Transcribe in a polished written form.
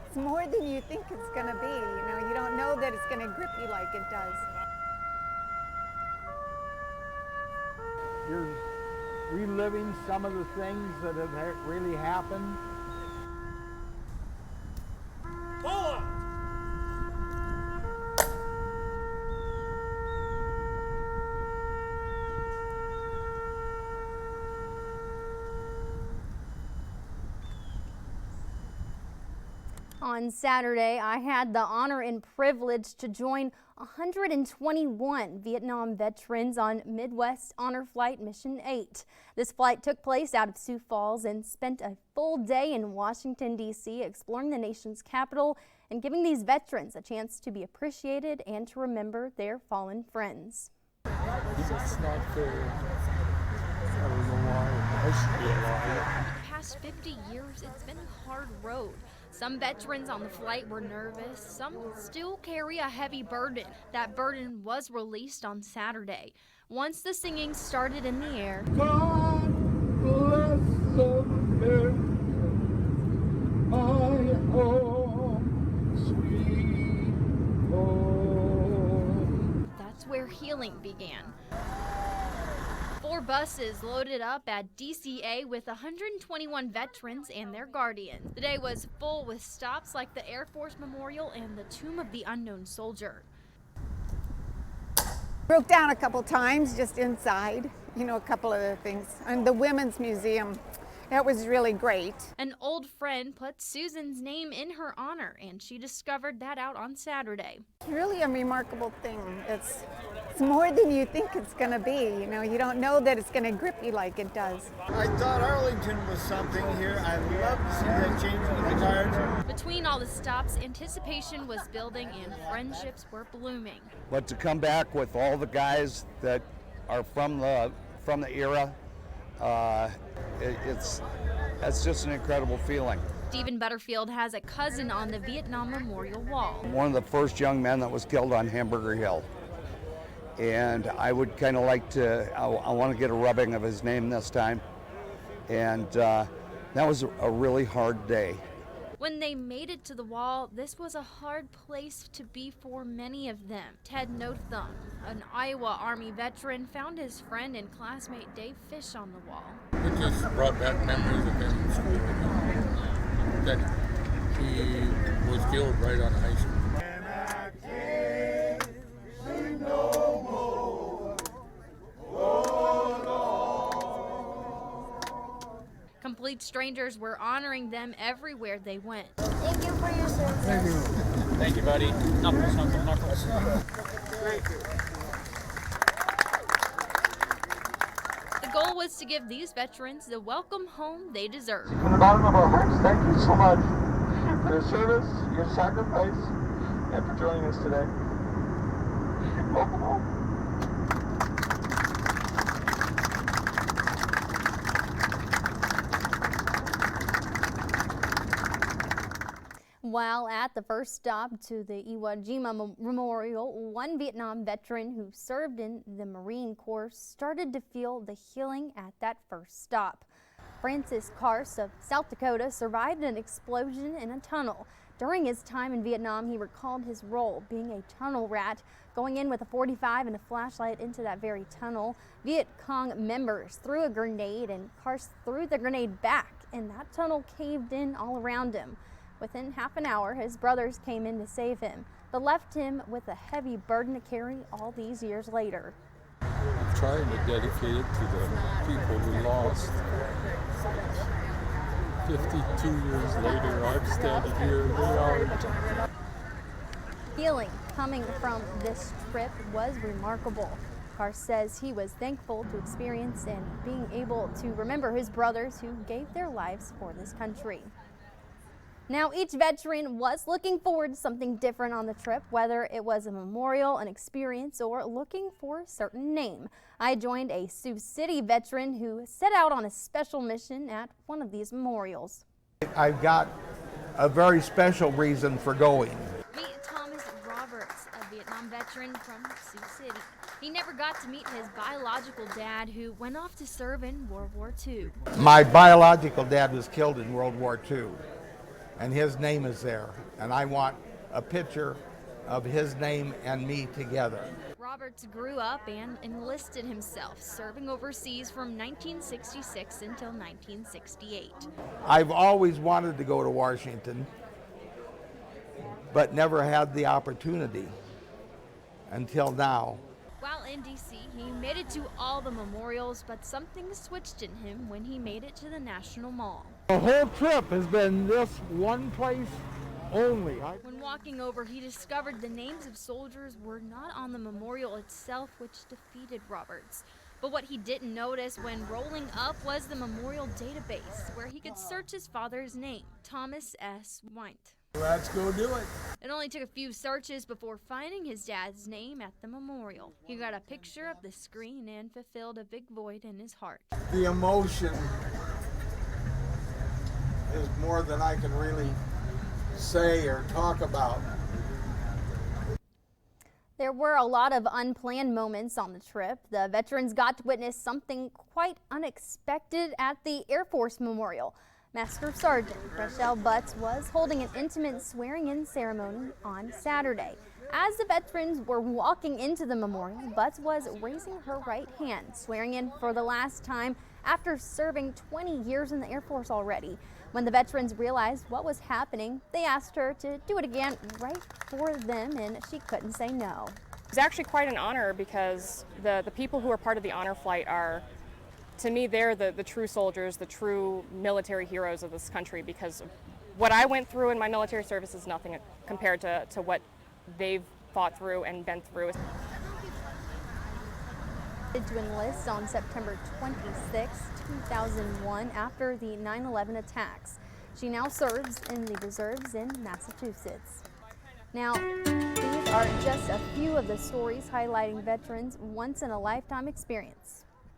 It's more than you think it's going to be. You don't know that it's going to grip you like it does. You're reliving some of the things that have really happened. On Saturday, I had the honor and privilege to join 121 Vietnam veterans on Midwest Honor Flight Mission 8. This flight took place out of Sioux Falls and spent a full day in Washington, D.C., exploring the nation's capital and giving these veterans a chance to be appreciated and to remember their fallen friends. It's not fair. I don't know why. I should be alive. The past 50 years, it's been a hard road. Some veterans on the flight were nervous. Some still carry a heavy burden. That burden was released on Saturday. Once the singing started in the air, God bless America, my home, sweet home. that's where healing began. 4 buses loaded up at DCA with 121 veterans and their guardians. The day was full with stops like the Air Force Memorial and the Tomb of the Unknown Soldier. Broke down a couple times just inside, a couple of things. And the Women's Museum, that was really great. An old friend put Susan's name in her honor, and she discovered that out on Saturday. It's really a remarkable thing. It's more than you think it's going to be. You don't know that it's going to grip you like it does. I thought Arlington was something here. I love to see that changing of the guards. Between all the stops, anticipation was building and friendships were blooming. But to come back with all the guys that are from the era, it's just an incredible feeling. Stephen Butterfield has a cousin on the Vietnam Memorial Wall. One of the first young men that was killed on Hamburger Hill. And I would kind of like to, I want to get a rubbing of his name this time. And that was a really hard day. When they made it to the wall, this was a hard place to be for many of them. Ted Nothumb, an Iowa Army veteran, found his friend and classmate Dave Fish on the wall. It just brought back memories of him in school. That he was killed right on high school. Complete strangers were honoring them everywhere they went. Thank you for your service. Thank you. Thank you, buddy. Knuckles, knuckles, knuckles. Thank you. The goal was to give these veterans the welcome home they deserve. From the bottom of our hearts, thank you so much for your service, your sacrifice, and for joining us today. Welcome home. While at the first stop to the Iwo Jima Memorial, one Vietnam veteran who served in the Marine Corps started to feel the healing at that first stop. Francis Kars of South Dakota survived an explosion in a tunnel. During his time in Vietnam, he recalled his role being a tunnel rat, going in with a .45 and a flashlight into that very tunnel. Viet Cong members threw a grenade and Kars threw the grenade back, and that tunnel caved in all around him. Within half an hour, his brothers came in to save him, but left him with a heavy burden to carry all these years later. I'm trying to dedicate it to the people we lost. 52 years later, I'm standing here and they are. Healing coming from this trip was remarkable. Kars says he was thankful to experience and being able to remember his brothers who gave their lives for this country. Now, each veteran was looking forward to something different on the trip, whether it was a memorial, an experience, or looking for a certain name. I joined a Sioux City veteran who set out on a special mission at one of these memorials. I've got a very special reason for going. Meet Thomas Roberts, a Vietnam veteran from Sioux City. He never got to meet his biological dad, who went off to serve in World War II. My biological dad was killed in World War II. and his name is there. And I want a picture of his name and me together. Roberts grew up and enlisted himself, serving overseas from 1966 until 1968. I've always wanted to go to Washington, but never had the opportunity until now. While in D.C., he made it to all the memorials, but something switched in him when he made it to the National Mall. The whole trip has been this one place only. When walking over, he discovered the names of soldiers were not on the memorial itself, which defeated Roberts. But what he didn't notice when rolling up was the memorial database, where he could search his father's name, Thomas S. White. Let's go do it. It only took a few searches before finding his dad's name at the memorial. He got a picture of the screen and fulfilled a big void in his heart. The emotion is more than I can really say or talk about. There were a lot of unplanned moments on the trip. The veterans got to witness something quite unexpected at the Air Force Memorial. Master Sergeant Rochelle Butts was holding an intimate swearing-in ceremony on Saturday. As the veterans were walking into the memorial, Butts was raising her right hand, swearing in for the last time after serving 20 years in the Air Force already. When the veterans realized what was happening, they asked her to do it again right for them, and she couldn't say no. It's actually quite an honor because the people who are part of the honor flight are, to me, they're the true soldiers, the true military heroes of this country, because what I went through in my military service is nothing compared to what they've fought through and been through. To enlist on September 26, 2001, after the 9/11 attacks. She now serves in the reserves in Massachusetts. Now, these are just a few of the stories highlighting veterans' once-in-a-lifetime experience.